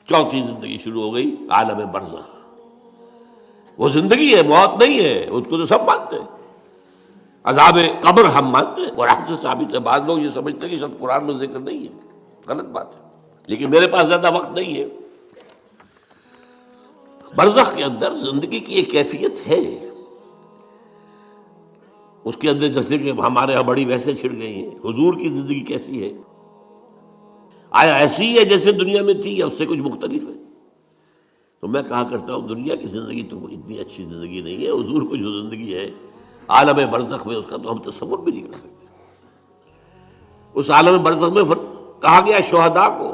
چوتھی زندگی شروع ہو گئی، عالم برزخ۔ وہ زندگی ہے، موت نہیں ہے، اس کو تو سب مانتے ہیں۔ عذاب قبر ہم مانتے ہیں، قرآن سے ثابت ہے۔ بعض لوگ یہ سمجھتے ہیں کہ شاید قرآن میں ذکر نہیں ہے، غلط بات ہے، لیکن میرے پاس زیادہ وقت نہیں ہے۔ برزخ کے اندر زندگی کی ایک کیفیت ہے، اس کے اندر جیسے کہ ہمارے یہاں بڑی بحثیں چھڑ گئی ہیں، حضور کی زندگی کیسی ہے؟ آیا ایسی ہے جیسے دنیا میں تھی یا اس سے کچھ مختلف ہے؟ تو میں کہا کرتا ہوں دنیا کی زندگی تو اتنی اچھی زندگی نہیں ہے، حضور کو جو زندگی ہے عالم برزخ میں، اس کا تو ہم تصور بھی نہیں کر سکتے۔ اس عالم برزخ میں کہا گیا شہداء کو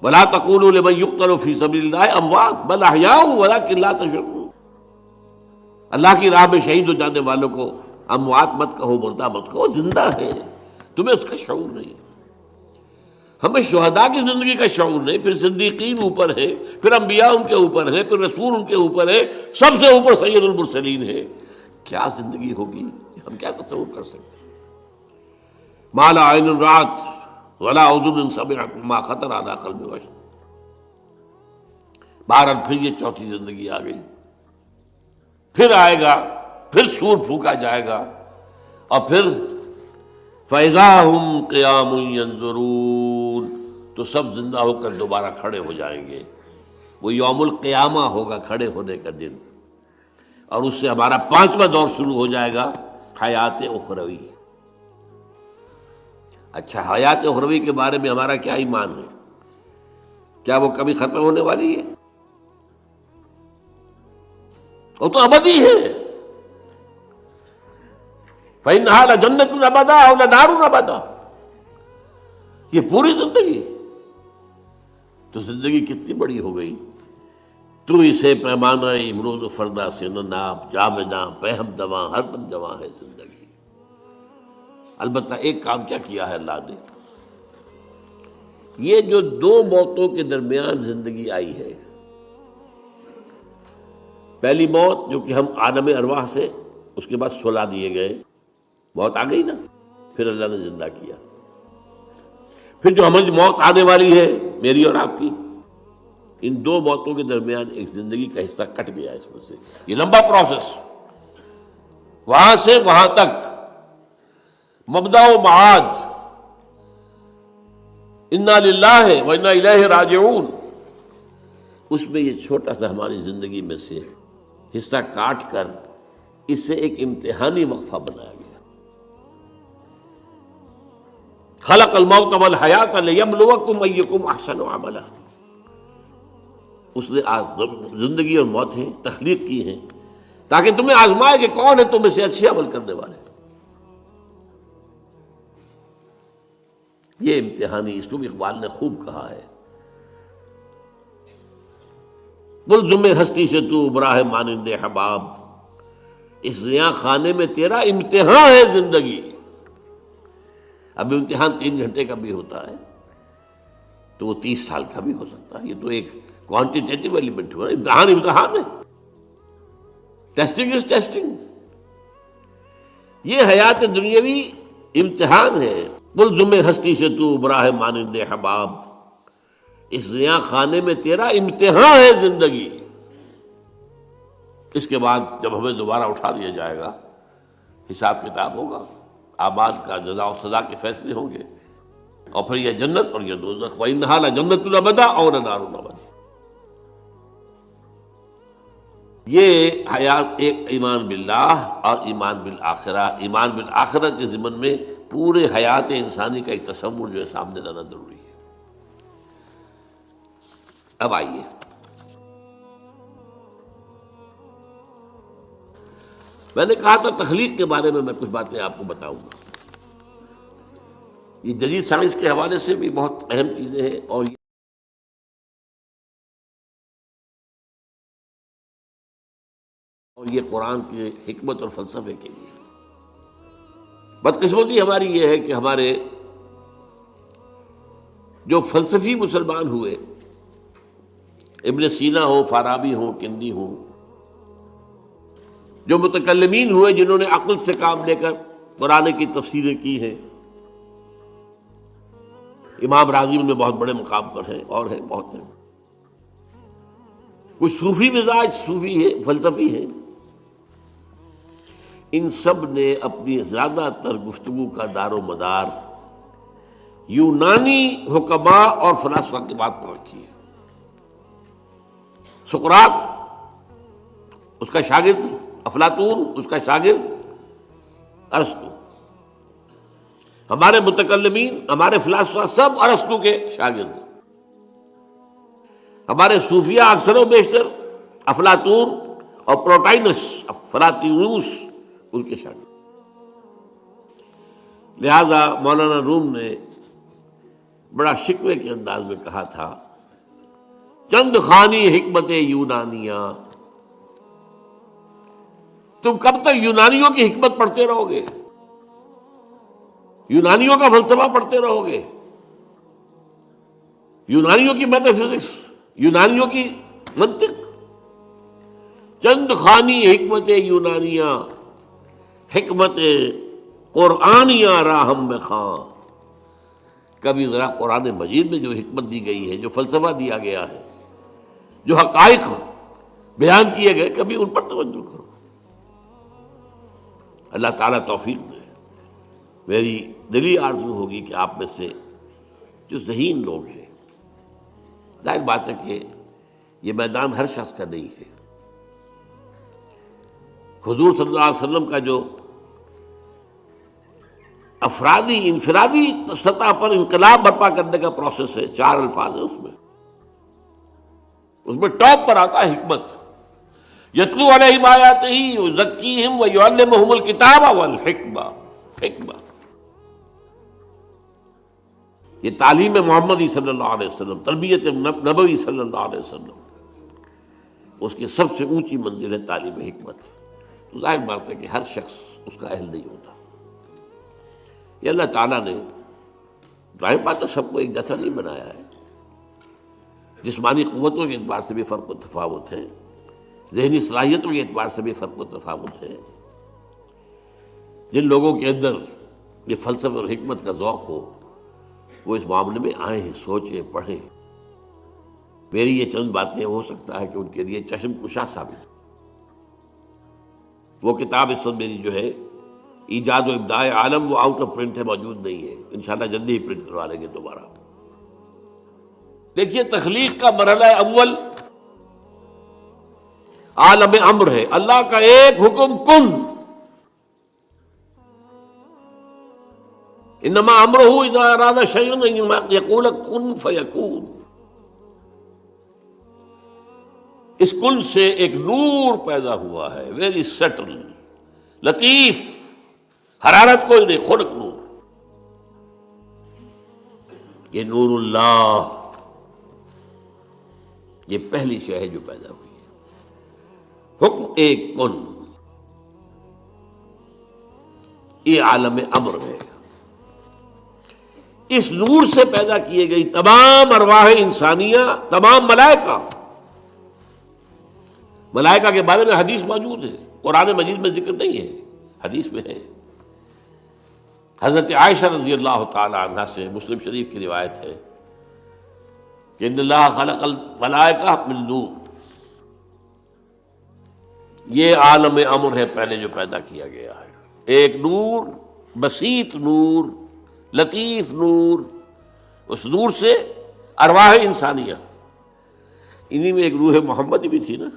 وَلَا تَقُولُوا لِمَن يُقْتَلُ فِي سَبِيلِ اللَّهِ أَمْوَاتٌ بَلْ أَحْيَاءٌ وَلَٰكِن لَا تَشْعُرُونَ۔ اللہ کی راہ میں شہید ہو جانے والوں کو اموات مت کہو، مردہ مت کہو، زندہ ہے، تمہیں اس کا شعور نہیں۔ ہمیں شہداء کی زندگی کا شعور نہیں، پھر صدیقین اوپر ہے، پھر انبیاء ان کے اوپر ہے، پھر رسول ان کے اوپر ہے، سب سے اوپر سید المرسلین ہے۔ کیا زندگی ہوگی، ہم کیا تصور کر سکتے ہیں؟ ما لا عین رأت ولا اذن سمعت ما خطر علی قلب بشر۔ بہرحال پھر یہ چوتھی زندگی آ گئی، پھر آئے گا، پھر سور پھونکا جائے گا، اور پھر فَإِذَا هُمْ قِيَامٌ يَنظُرُونَ، تو سب زندہ ہو کر دوبارہ کھڑے ہو جائیں گے۔ وہ یوم القیامہ ہوگا، کھڑے ہونے کا دن، اور اس سے ہمارا پانچواں دور شروع ہو جائے گا، حیات اخروی۔ اچھا، حیات اخروی کے بارے میں ہمارا کیا ایمان ہے؟ کیا وہ کبھی ختم ہونے والی ہے؟ وہ تو ابدی ہے۔ فَإِنَّهَا لَجَنَّةٌ أَبَدًا أَوْ لَنَارٌ أَبَدًا، یہ پوری زندگی تو زندگی کتنی بڑی ہو گئی۔ تو اسے پیمانہ امروز و فردا سے نہ ناپ، جام جاں پہم دواں ہر دم جواں ہے زندگی۔ البتہ ایک کام کیا کیا ہے اللہ نے، یہ جو دو موتوں کے درمیان زندگی آئی ہے، پہلی موت جو کہ ہم عالم ارواح سے، اس کے بعد سلا دیے گئے، موت آ گئی نا، پھر اللہ نے زندہ کیا۔ پھر جو ہماری موت آنے والی ہے، میری اور آپ کی، ان دو موتوں کے درمیان ایک زندگی کا حصہ کٹ گیا اس میں سے۔ یہ لمبا پروسیس، وہاں سے وہاں تک، مبدأ و معاد، انا للہ و انا الیہ راجعون، اس میں یہ چھوٹا سا ہماری زندگی میں سے حصہ کاٹ کر اس سے ایک امتحانی وقفہ بنایا گیا۔ خلق الموت والحیات لیبلوکم ایکم احسن عملا، اس نے زندگی اور موتیں تخلیق کی ہیں تاکہ تمہیں آزمائے کہ کون ہے تم میں سے اچھے عمل کرنے والے۔ یہ امتحانی، اس کو بھی اقبال نے خوب کہا ہے، ملزم ہستی سے تو ابراہ مانند حباب، اس زیاں خانے میں تیرا امتحان ہے زندگی۔ اب امتحان 3 گھنٹے کا بھی ہوتا ہے تو وہ 30 سال کا بھی ہو سکتا ہے، یہ تو ایک کوانٹیٹیو ایلیمنٹ ہوا، امتحان امتحان ہے، ٹیسٹنگ از ٹیسٹنگ۔ یہ حیات دنیاوی امتحان ہے، ملزم ہستی سے تو ابراہ مانند حباب، اس زیاں خانے میں تیرا امتحان ہے زندگی۔ اس کے بعد جب ہمیں دوبارہ اٹھا دیا جائے گا، حساب کتاب ہوگا، اعمال کا جزا و سزا کے فیصلے ہوں گے، اور پھر یہ جنت اور یہ دوزخ، وَإِنَّهَا لَجَنَّةٌ أَبَدًا أَوْ لَنَارٌ أَبَدًا۔ یہ حیات ایک ایمان باللہ اور ایمان بالآخرہ، ایمان بالآخرہ کے ضمن میں پورے حیات انسانی کا ایک تصور جو ہے سامنے لانا ضروری ہے۔ اب آئیے، میں نے کہا تھا تخلیق کے بارے میں کچھ باتیں آپ کو بتاؤں گا۔ یہ جدید سائنس کے حوالے سے بھی بہت اہم چیزیں ہیں، اور یہ قرآن کی حکمت اور فلسفے کے لیے۔ بدقسمتی ہماری یہ ہے کہ ہمارے جو فلسفی مسلمان ہوئے، ابن سینا ہو، فارابی ہو، کندی ہو، جو متکلمین ہوئے جنہوں نے عقل سے کام لے کر قرآن کی تفسیریں کی ہیں، امام راغب میں بہت بڑے مقام پر ہیں، اور ہیں بہت ہیں. کچھ صوفی مزاج صوفی ہے، فلسفی ہے. ان سب نے اپنی زیادہ تر گفتگو کا دار و مدار یونانی حکماء اور فلاسفہ کی بات پر رکھی ہے. سقراط اس کا شاگرد، افلاطون اس کا شاگرد ارسطو. ہمارے متکلمین، ہمارے فلاسفہ سب ارسطو کے شاگرد. ہمارے صوفیہ اکثر و بیشتر افلاطون اور پروٹائنس فلاطینوس ان کے شاگرد. لہذا مولانا روم نے بڑا شکوے کے انداز میں کہا تھا، چند خوانی حکمت یونانیہ. تم کب تک یونانیوں کی حکمت پڑھتے رہو گے، یونانیوں کا فلسفہ پڑھتے رہو گے، یونانیوں کی میٹا فزکس، یونانیوں کی منطق. چند خوانی حکمت یونانیہ، حکمت قرآنیہ راہم بخواں. کبھی ذرا قرآن مجید میں جو حکمت دی گئی ہے، جو فلسفہ دیا گیا ہے، جو حقائق بیان کیے گئے، کبھی ان پر توجہ کرو. اللہ تعالیٰ توفیق دے. میری دلی آرزو ہوگی کہ آپ میں سے جو ذہین لوگ ہیں، ظاہر بات ہے کہ یہ میدان ہر شخص کا نہیں ہے. حضور صلی اللہ علیہ وسلم کا جو افرادی انفرادی سطح پر انقلاب برپا کرنے کا پروسیس ہے، 4 الفاظ ہیں اس میں ٹاپ پر آتا ہے حکمت. یتلو علیہم آیاتہ یزکیہم ویعلمہم الکتاب والحکمہ. حکمہ یہ تعلیم محمدی صلی اللہ علیہ وسلم، تربیت نبوی صلی اللہ علیہ وسلم، اس کی سب سے اونچی منزل ہے تعلیم حکمت. تو ظاہر بات ہے کہ ہر شخص اس کا اہل نہیں ہوتا. یہ اللہ تعالیٰ نے ظاہر بات ہے سب کو ایک جیسا نہیں بنایا ہے. جسمانی قوتوں کے اعتبار سے بھی فرق و تفاوت ہے، ذہنی صلاحیتوں کے اعتبار سے بھی فرق و تفاوت ہے. جن لوگوں کے اندر یہ فلسفہ اور حکمت کا ذوق ہو وہ اس معاملے میں آئیں، سوچیں، پڑھیں. میری یہ چند باتیں ہو سکتا ہے کہ ان کے لیے چشم کشا ثابت. وہ کتاب اس وقت میری جو ہے ایجاد و ابداع عالم، وہ آؤٹ آف پرنٹ ہے، موجود نہیں ہے. انشاءاللہ جلدی ہی پرنٹ کروا لیں گے دوبارہ. دیکھیے تخلیق کا مرحلہ اول عالم امر ہے. اللہ کا ایک حکم کن، انما امرہ اذا اراد شیئا ان یقول کن فیکون. اس کن سے ایک نور پیدا ہوا ہے، ویری سٹل، لطیف، حرارت کوئی نہیں، خنک نور. یہ نور اللہ، یہ پہلی شے ہے جو پیدا ہوئی ہے. حکم ایک کن، یہ عالم امر ہے. اس نور سے پیدا کیے گئی تمام ارواح انسانیہ، تمام ملائکہ. ملائکہ کے بارے میں حدیث موجود ہے، قرآن مجید میں ذکر نہیں ہے، حدیث میں ہے. حضرت عائشہ رضی اللہ تعالی عنہ سے مسلم شریف کی روایت ہے کہ ان اللہ خلق الملائکہ من نور. یہ عالم امر ہے پہلے جو پیدا کیا گیا ہے. ایک نور، بسیط نور، لطیف نور. اس نور سے ارواح انسانیہ. انہی میں ایک روح محمدی بھی تھی نا،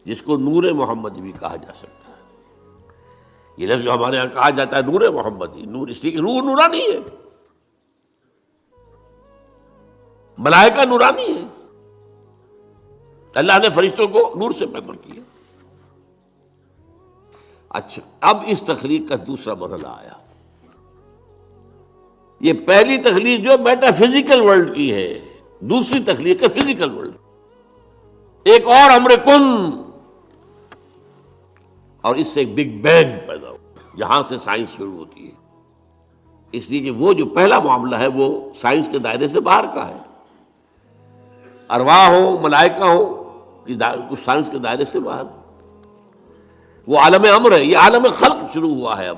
جس کو نور محمدی بھی کہا جا سکتا ہے. یہ لفظ جو ہمارے یہاں کہا جاتا ہے نور محمدی، نور اس لیے کہ روح نورانی ہے، ملائکہ نورانی ہے. اللہ نے فرشتوں کو نور سے پیدا کیا. اچھا، اب اس تخلیق کا دوسرا مرحلہ آیا. یہ پہلی تخلیق جو میٹا فزیکل ورلڈ کی ہے، دوسری تخلیق ہے فزیکل ورلڈ. ایک اور امر کن، اور اس سے ایک بگ بینگ پیدا ہو. یہاں سے سائنس شروع ہوتی ہے، اس لیے کہ وہ جو پہلا معاملہ ہے وہ سائنس کے دائرے سے باہر کا ہے. ارواح ہو، ملائکہ ہو، اس سائنس کے دائرے سے باہر. وہ عالم امر ہے. یہ عالم خلق شروع ہوا ہے. اب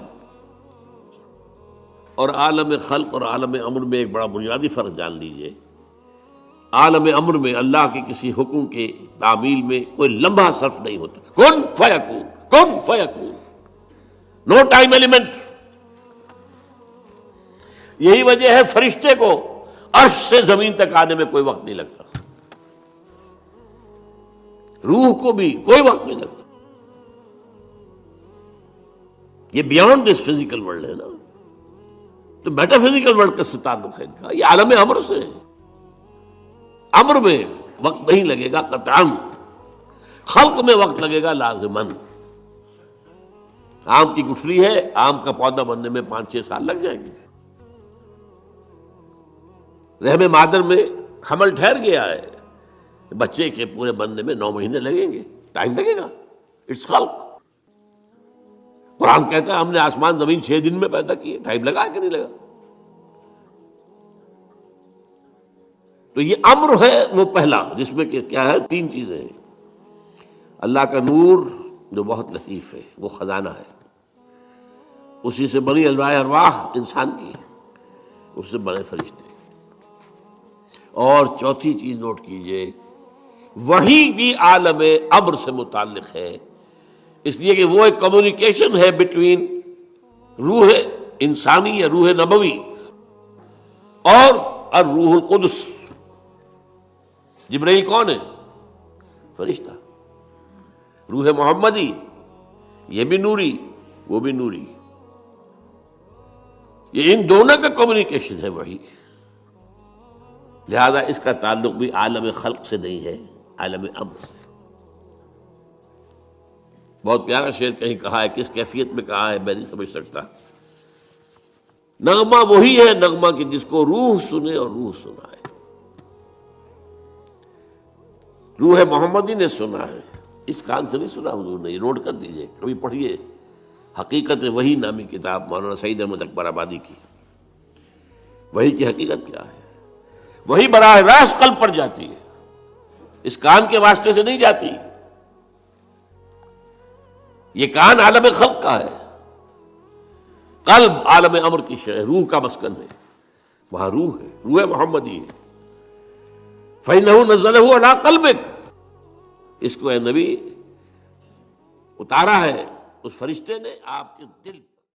اور عالم خلق اور عالم امر میں ایک بڑا بنیادی فرق جان لیجئے. عالم امر میں اللہ کے کسی حکم کے تعمیل میں کوئی لمحہ صرف نہیں ہوتا. کن فیکون، کن فیکون، نو ٹائم ایلیمنٹ. یہی وجہ ہے فرشتے کو عرش سے زمین تک آنے میں کوئی وقت نہیں لگتا، روح کو بھی کوئی وقت نہیں لگتا. یہ بیانڈ دس فزیکل ورلڈ ہے نا. تو میٹا فزیکل ورلڈ کا تعلق ہے ان کا، یہ عالم امر سے ہے. امر میں وقت نہیں لگے گا قطعاً، خلق میں وقت لگے گا لازماً. آم کی گٹھلی ہے، آم کا پودا بننے میں 5-6 سال لگ جائیں گے. رحم مادر میں حمل ٹھہر گیا ہے، بچے کے پورے بننے میں 9 مہینے لگیں گے، ٹائم لگے گا. اٹس خلق. قرآن کہتا ہے ہم نے آسمان زمین 6 دن میں پیدا کیے. ٹائم لگا کہ نہیں لگا؟ تو یہ امر ہے وہ پہلا، جس میں کہ کیا ہے 3 چیزیں ہیں. اللہ کا نور جو بہت لطیف ہے، وہ خزانہ ہے، اسی سے بنی ارواح انسان کی، اس سے بنے فرشتے. اور چوتھی چیز نوٹ کیجئے، وہی بھی عالم امر سے متعلق ہے، اس لیے کہ وہ ایک کمیونیکیشن ہے بٹوین روح انسانی یا روح نبوی اور الروح القدس. جبرائیل کون ہے؟ فرشتہ. روح محمدی یہ بھی نوری، وہ بھی نوری. یہ ان دونوں کا کمیونیکیشن ہے وہی. لہذا اس کا تعلق بھی عالم خلق سے نہیں ہے، عالم امر سے. بہت پیارا شعر کہیں کہا ہے، کس کیفیت میں کہا ہے میں نہیں سمجھ سکتا. نغمہ وہی ہے نغمہ کہ جس کو روح سنے اور روح سنائے. روح محمدی نے سنا ہے، اس کان سے نہیں سنا حضور نے. یہ نوٹ کر دیجئے، کبھی پڑھیے حقیقت وہی نامی کتاب مولانا سعید احمد اکبر آبادی کی. وہی کی حقیقت کیا ہے؟ وہی براہ راست قلب پر جاتی ہے، اس کان کے واسطے سے نہیں جاتی. یہ کان عالم خلق کا ہے، قلب عالم امر کی شے، روح کا مسکن ہے. وہاں روح ہے، روح محمدی ہے. فَإِنَّهُ نَزَّلَهُ عَلَىٰ قَلْبِكَ، اس کو اے نبی اتارا ہے اس فرشتے نے آپ کے دل